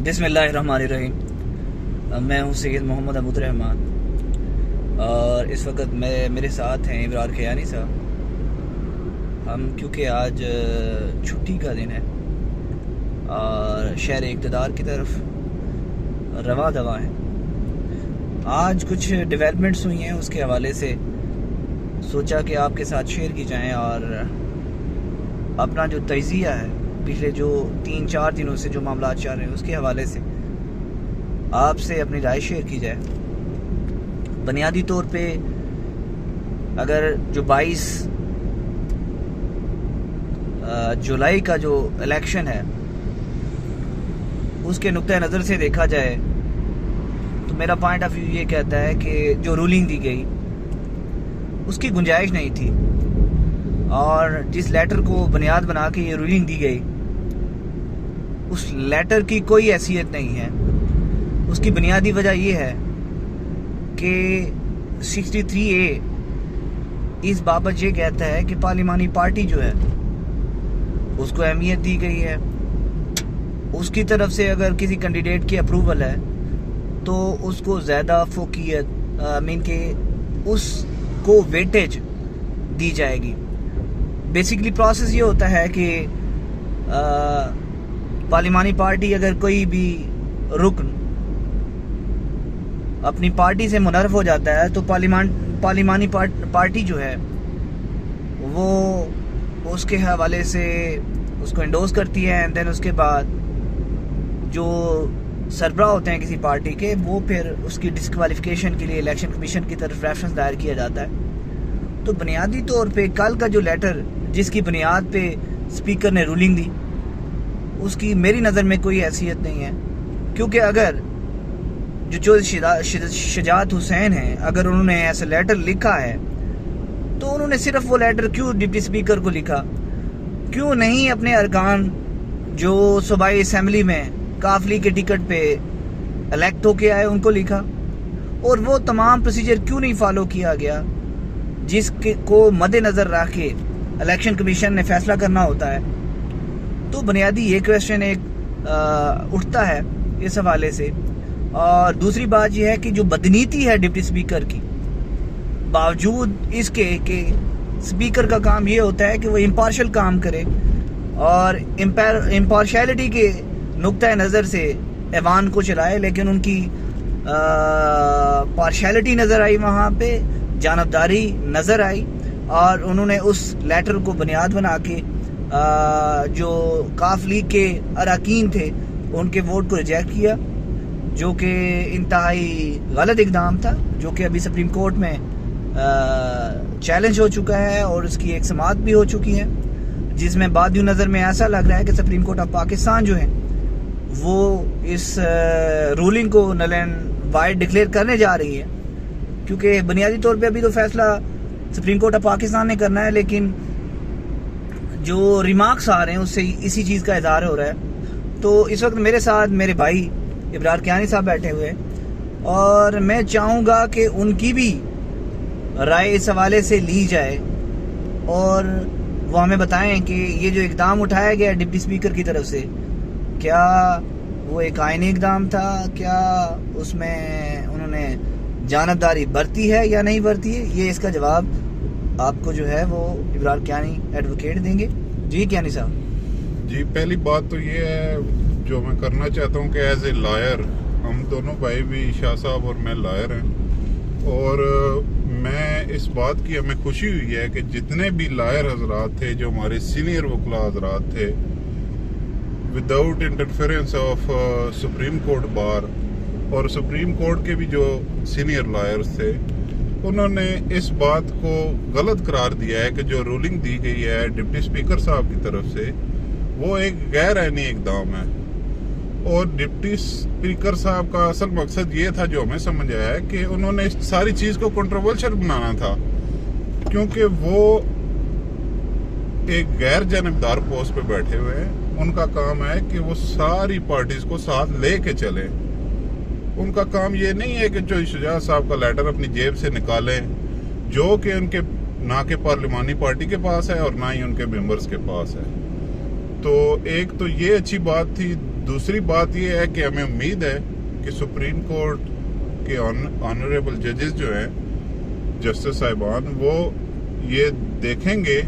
बिस्मिल्लाहिर्रहमानिर्रहीम। मैं हूँ सैयद मोहम्मद अबूद रहमान और इस वक्त मेरे साथ हैं इब्रार खयानी साहब। हम क्योंकि आज छुट्टी का दिन है और शहर इक़्तिदार की तरफ रवा दवा है। आज कुछ डेवलपमेंट्स हुई हैं, उसके हवाले से सोचा कि आपके साथ शेयर की जाएं और अपना जो तजिया है पिछले जो 3-4 दिनों से जो मामला चल रहे हैं उसके हवाले से आपसे अपनी राय शेयर की जाए। बुनियादी तौर पे अगर जो 22 जुलाई का जो इलेक्शन है उसके नुक्ते नज़र से देखा जाए तो मेरा पॉइंट ऑफ व्यू ये कहता है कि जो रूलिंग दी गई उसकी गुंजाइश नहीं थी और जिस लेटर को बुनियाद बना के ये रूलिंग दी गई उस लेटर की कोई हैसियत नहीं है। उसकी बुनियादी वजह यह है कि 63A इस बाबत ये कहता है कि पार्लिमानी पार्टी जो है उसको अहमियत दी गई है। उसकी तरफ से अगर किसी कैंडिडेट की अप्रूवल है तो उसको ज़्यादा फोकियत मीन के उसको वेटेज दी जाएगी। बेसिकली प्रोसेस ये होता है कि पार्लिमानी पार्टी अगर कोई भी रुकन अपनी पार्टी से मुनहरफ हो जाता है तो पार्लिमानी पार्टी जो है वो उसके हवाले से उसको इंडोर्स करती है एंड देन उसके बाद जो सरबराह होते हैं किसी पार्टी के वो फिर उसकी डिस्क्वालिफिकेशन के लिए इलेक्शन कमीशन की तरफ रेफरेंस दायर किया जाता है। तो बुनियादी तौर पे कल का जो लेटर जिसकी बुनियाद पे स्पीकर ने रूलिंग दी उसकी मेरी नज़र में कोई हैसियत नहीं है, क्योंकि अगर जो शजात हुसैन हैं अगर उन्होंने ऐसा लेटर लिखा है तो उन्होंने सिर्फ वो लेटर क्यों डिप्टी स्पीकर को लिखा, क्यों नहीं अपने अरकान जो सूबाई असम्बली में काफली के टिकट पे इलेक्ट होके आए उनको लिखा, और वो तमाम प्रोसीजर क्यों नहीं फॉलो किया गया जिसके को मद्देनज़र रख के इलेक्शन कमीशन ने फैसला करना होता है। तो बुनियादी ये क्वेश्चन एक उठता है इस हवाले से। और दूसरी बात यह है कि जो बदनीति है डिप्टी स्पीकर की, बावजूद इसके कि स्पीकर का काम ये होता है कि वो इम्पार्शल काम करे और इम्पार्शलिटी के नुक्ता नज़र से ऐवान को चलाए, लेकिन उनकी पार्शलिटी नज़र आई, वहाँ पे जानबदारी नज़र आई और उन्होंने उस लेटर को बुनियाद बना के जो काफ लीग के अरकान थे उनके वोट को रिजेक्ट किया, जो कि इंतहाई गलत इकदाम था, जो कि अभी सुप्रीम कोर्ट में चैलेंज हो चुका है और उसकी एक समाअत भी हो चुकी है, जिसमें बाद नज़र में ऐसा लग रहा है कि सुप्रीम कोर्ट ऑफ पाकिस्तान जो है वो इस रूलिंग को नल एंड वाइड डिक्लेयर करने जा रही है। क्योंकि बुनियादी तौर पे अभी तो फैसला सुप्रीम कोर्ट ऑफ पाकिस्तान ने करना है, लेकिन जो रिमार्क्स आ रहे हैं उससे इसी चीज़ का इज़हार हो रहा है। तो इस वक्त मेरे साथ मेरे भाई इब्रार खयानी साहब बैठे हुए हैं और मैं चाहूँगा कि उनकी भी राय इस हवाले से ली जाए और वो हमें बताएं कि ये जो इकदाम उठाया गया डिप्टी स्पीकर की तरफ से, क्या वो एक आईनी इकदाम था, क्या उसमें उन्होंने जानबदारी बरती है या नहीं बरती है, ये इसका जवाब आपको जो है वो इब्रार खयानी एडवोकेट देंगे। जी खयानी साहब। जी, पहली बात तो ये है जो मैं करना चाहता हूँ कि एज ए लॉयर, हम दोनों भाई भी, शाह साहब और मैं लॉयर हैं, और मैं इस बात की हमें खुशी हुई है कि जितने भी लॉयर हजरात थे, जो हमारे सीनियर वकला हजरात थे, without interference of supreme court bar और सुप्रीम कोर्ट के भी जो सीनियर लॉयर्स थे, उन्होंने इस बात को गलत करार दिया है कि जो रूलिंग दी गई है डिप्टी स्पीकर साहब की तरफ से वो एक गैर आईनी इकदाम है। और डिप्टी स्पीकर साहब का असल मकसद ये था, जो हमें समझ आया है, कि उन्होंने इस सारी चीज़ को कंट्रोवर्शियल बनाना था, क्योंकि वो एक गैर जानबदार पोस्ट पे बैठे हुए हैं। उनका काम है कि वो सारी पार्टीज को साथ लेके चले। उनका काम ये नहीं है कि जो शुजा साहब का लेटर अपनी जेब से निकालें, जो कि उनके ना के पार्लिमानी पार्टी के पास है और ना ही उनके मेंबर्स के पास है। तो एक तो ये अच्छी बात थी। दूसरी बात ये है कि हमें उम्मीद है कि सुप्रीम कोर्ट के ऑनरेबल जजेस जो हैं, जस्टिस साहिबान, वो ये देखेंगे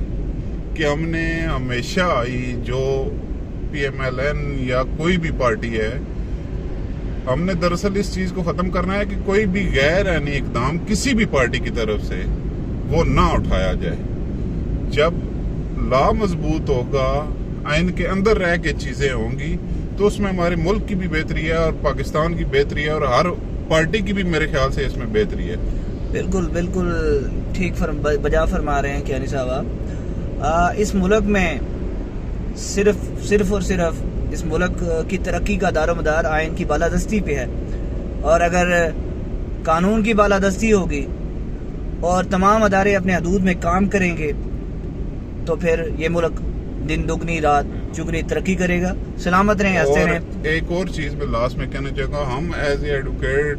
कि हमने हमेशा ही जो PMLN या कोई भी पार्टी है, हमने दरअसल इस चीज को खत्म करना है कि कोई भी गैर आईनी इकदाम किसी भी पार्टी की तरफ से वो ना उठाया जाए। जब लॉ मजबूत होगा, आइन के अंदर रह के चीजें होंगी, तो उसमें हमारे मुल्क की भी बेहतरी है और पाकिस्तान की बेहतरी है और हर पार्टी की भी मेरे ख्याल से इसमें बेहतरी है। बिल्कुल बिल्कुल ठीक बजा फरमा रहे हैं कियानी साहब। इस मुल्क में सिर्फ और सिर्फ इस मुल्क की तरक्की का दारोमदार आइन की बालादस्ती पे है, और अगर कानून की बालादस्ती होगी और तमाम अदारे अपने हदूद में काम करेंगे तो फिर ये मुल्क दिन दुगनी रात चुगनी तरक्की करेगा। सलामत रहें, हंसते रहें। एक और चीज मैं लास्ट में कहना चाहूँगा, हम as a advocate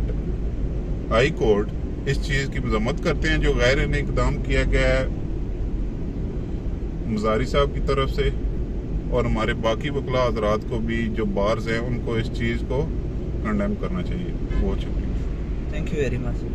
high court इस चीज की मजम्मत करते हैं जो गैर आईनी इकदाम किया गया है मुजारी साहब की तरफ से, और हमारे बाकी वकला हजरात को भी जो बार्स हैं उनको इस चीज को कंडेम करना चाहिए। बहुत शुक्रिया। Thank you very much.